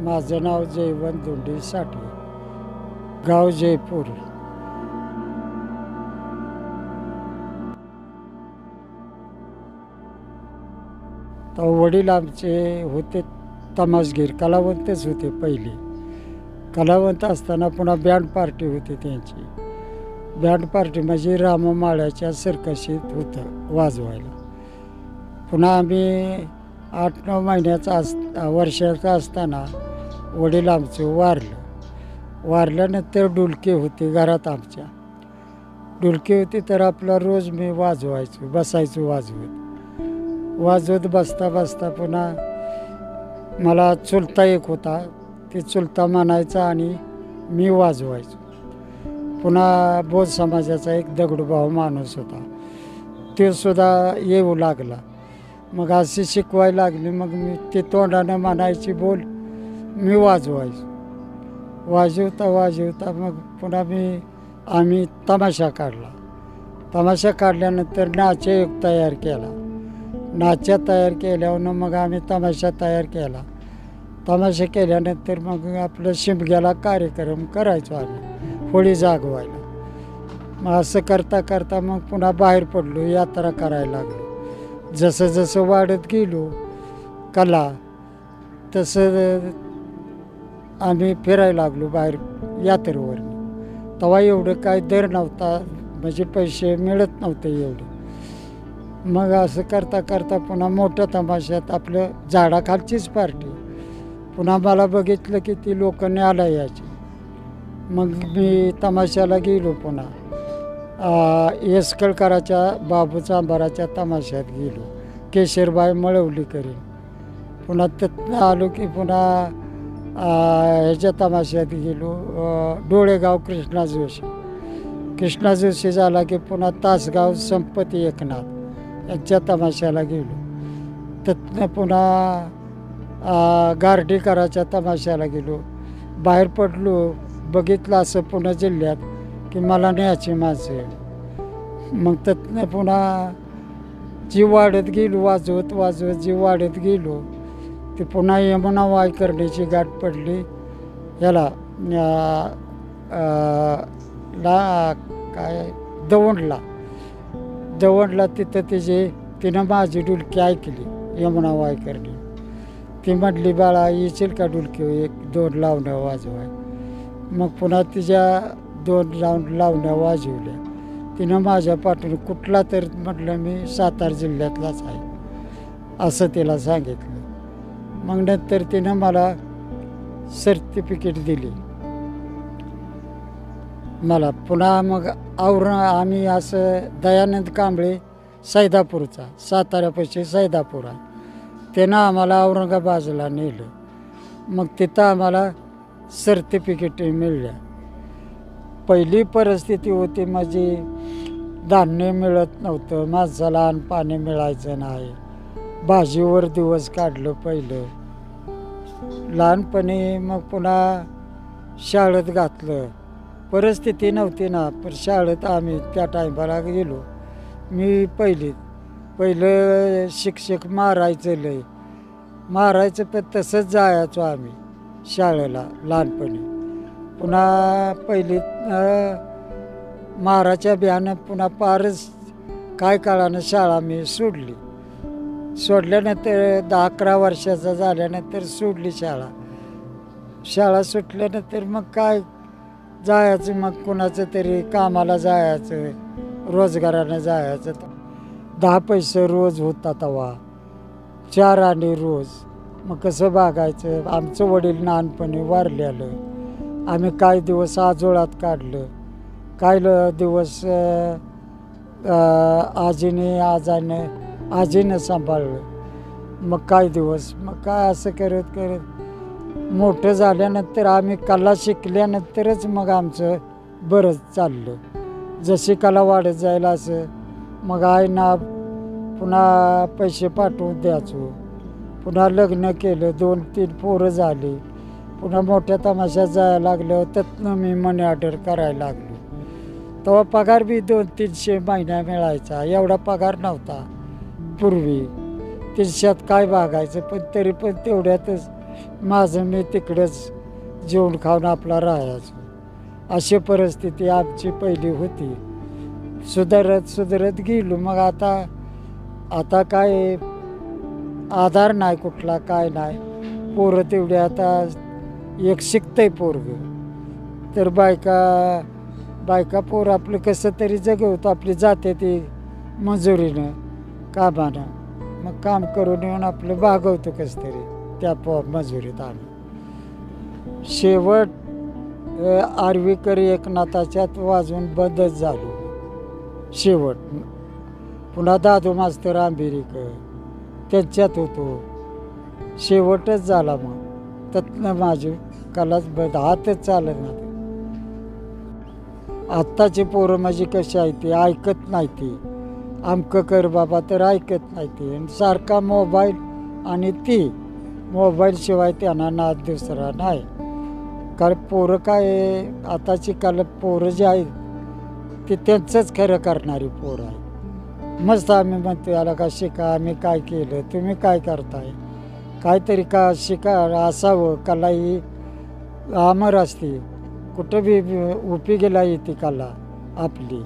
माझं नाव जयवंत धोंडे साठे, गाव जयपूर. तर वडील आमचे होते तमासगीर, कलावंतच होते पहिले. कलावंत असताना पुन्हा बँड पार्टी होती त्यांची. बँड पार्टी म्हणजे राममाळ्याच्या सर्कशीत होतं वाजवायला. पुन्हा आम्ही 8-9 महिन्याचा वर्षाचा असताना वडील आमचे वारल्यानंतर डुलकी होती घरात आमच्या. डुलकी होती तर आपला रोज मी बसायचो वाजवत बसता बसता पुन्हा मला चुलता एक होता, ते चुलता म्हणायचा आणि मी वाजवायचो. पुन्हा बौद्ध समाजाचा एक दगडूभाऊ माणूस होता, तो सुद्धा येऊ लागला. मग अशी शिकवायला लागली. मग मी ते तोंडानं म्हणायची बोल, मी वाजवायचो. वाजवता मग पुन्हा आम्ही तमाशा काढला. तमाशा काढल्यानंतर नाट्ययोग तयार केला. नाट्य तयार केल्यावर मग आम्ही तमाशा तयार केला. तमाशा केल्यानंतर मग आपलं शिमग्याला कार्यक्रम करायचो आम्ही होळी जागवायला. मग असं करता करता मग पुन्हा बाहेर पडलो, यात्रा करायला लागलो. जसं जसं वाढत गेलो कला, तसं आम्ही फिरायला लागलो बाहेर यात्रेवर. तेव्हा एवढं काय दर नव्हता, म्हणजे पैसे मिळत नव्हते एवढे. मग असं करता करता पुन्हा मोठ्या तमाशात आपलं झाडाखालचीच पार्टी. पुन्हा मला बघितलं की ती लोक न्यायला यायची. मग मी तमाशाला गेलो. पुन्हा येसकळकराच्या बाबू चांभाराच्या तमाशात गेलो, केशरबाई मळवली करीन. पुन्हा तिथनं आलो की पुन्हा ह्याच्या तमाशात गेलो, डोळेगाव कृष्णा जोशी झाला की पुन्हा तासगाव संपती एकनाथ यांच्या तमाशाला गेलो. तिथनं पुन्हा गारडीकराच्या तमाशाला गेलो. बाहेर पडलो, बघितलं असं पुणे जिल्ह्यात की मला न्यायची माणसं. मग तिथनं पुन्हा जी वाढत गेलो, वाजवत जी वाढत गेलो, ती पुन्हा यमुना वायकर्णीची गाठ पडली याला काय दवंडला. तिथं तिनं माझी डुलकी ऐकली यमुना वायकर्णी. ती म्हटली, बाळा येशील का डुलकी 1-2 लावण्या वाजवाय. मग पुन्हा तिच्या 2 लावण्या वाजवल्या. तिनं माझ्या पाठून कुठला तर म्हटलं मी सातारा जिल्ह्यातलाच आहे असं तिला सांगितलं. मग नंतर तिनं मला सर्टिफिकेट दिली मला. पुन्हा मग आम्ही असं दयानंद कांबळे सैदापूरचा, साताऱ्यापाशी सैदापूर आहे, त्यानं आम्हाला औरंगाबादला नेलं. मग तिथं आम्हाला सर्टिफिकेट मिळल्या. पहिली परिस्थिती होती म्हणजे धान्य मिळत नव्हतं, माणसाला अन्न पाणी मिळायचं नाही. भाजीवर दिवस काढलं पहिलं लहानपणी. मग पुन्हा शाळेत घातलं, परिस्थिती नव्हती ना, पण शाळेत आम्ही त्या टायमाला गेलो. मी पहिलं शिक्षक मारायचं पण तसंच जायचो आम्ही शाळेला लहानपणी. पुन्हा पहिलीत माराच्या बियानं पुन्हा पारच काय काळानं शाळा मी सोडल्यानंतर 10-11 वर्षाचा झाल्यानंतर सोडली शाळा सुटल्यानंतर मग काय जायचं, मग कुणाचं तरी कामाला जायचं, रोजगारानं जायचं. 10 पैसे रोज होता तेव्हा, 4 आणे रोज. मग कसं भागायचं. आमचं वडील लहानपणी वारलेलं. आम्ही काही दिवस आजोळात काढलं, काही दिवस आजीनं सांभाळलं. मग काही दिवस मग काय असं करत मोठं झाल्यानंतर आम्ही कला शिकल्यानंतरच मग आमचं बरंच चाललं. जशी कला वाढत जाईल असं मग आईना पुन्हा पैसे पाठवून द्यायचो. पुन्हा लग्न केलं, 2-3 पोरं झाली. पुन्हा मोठ्या तमाशात जायला लागलं. त्यातनं मी मनी ऑर्डर करायला लागलो. तेव्हा पगार बी 200-300 महिना मिळायचा, एवढा पगार नव्हता पूर्वी. 300त काय भागायचं, पण तरी पण तेवढ्यातच माझं मी तिकडेच जेवण खाऊन आपला राहायचो. अशी परिस्थिती आमची पहिली होती. सुधारत गेलो. मग आता काय आधार नाही कुठला, काय नाही. पोरं तेवढे आता एक शिकतंय पोरगं, तर बायका पोरं आपलं कसं तरी जगवतो. आपली जाते ती मजुरीनं कामानं, मग काम करून येऊन आपलं भागवतो कसं तरी त्या मजुरीत आम्ही. शेवट आर्वीकर एकनाथाच्यात वाजून बंदच झालो. शेवट पुन्हा दादू मास्तर आंबेरीकर त्यांच्यात होतो. शेवटच झाला. मग त्यातनं माझी कलाच बंद, हातच चालत ना. आत्ताची पोरं माझी कशी आहे ती ऐकत नाही. ती आमकं कर बाबा तर ऐकत नाही. ती सारखा मोबाईल आणि ती मोबाईलशिवाय त्यांना नाद दुसरा नाही. कारण पोरं काय आताची पोरं जी आहेत ती त्यांचंच खरं करणारी पोरं आहेत. मस्त आम्ही म्हणतो याला का शिका, आम्ही काय केलं, तुम्ही काय करताय, काहीतरी का शिका असावं. कला ही अमर असते, कुठं बी उपयोगीला येते कला आपली.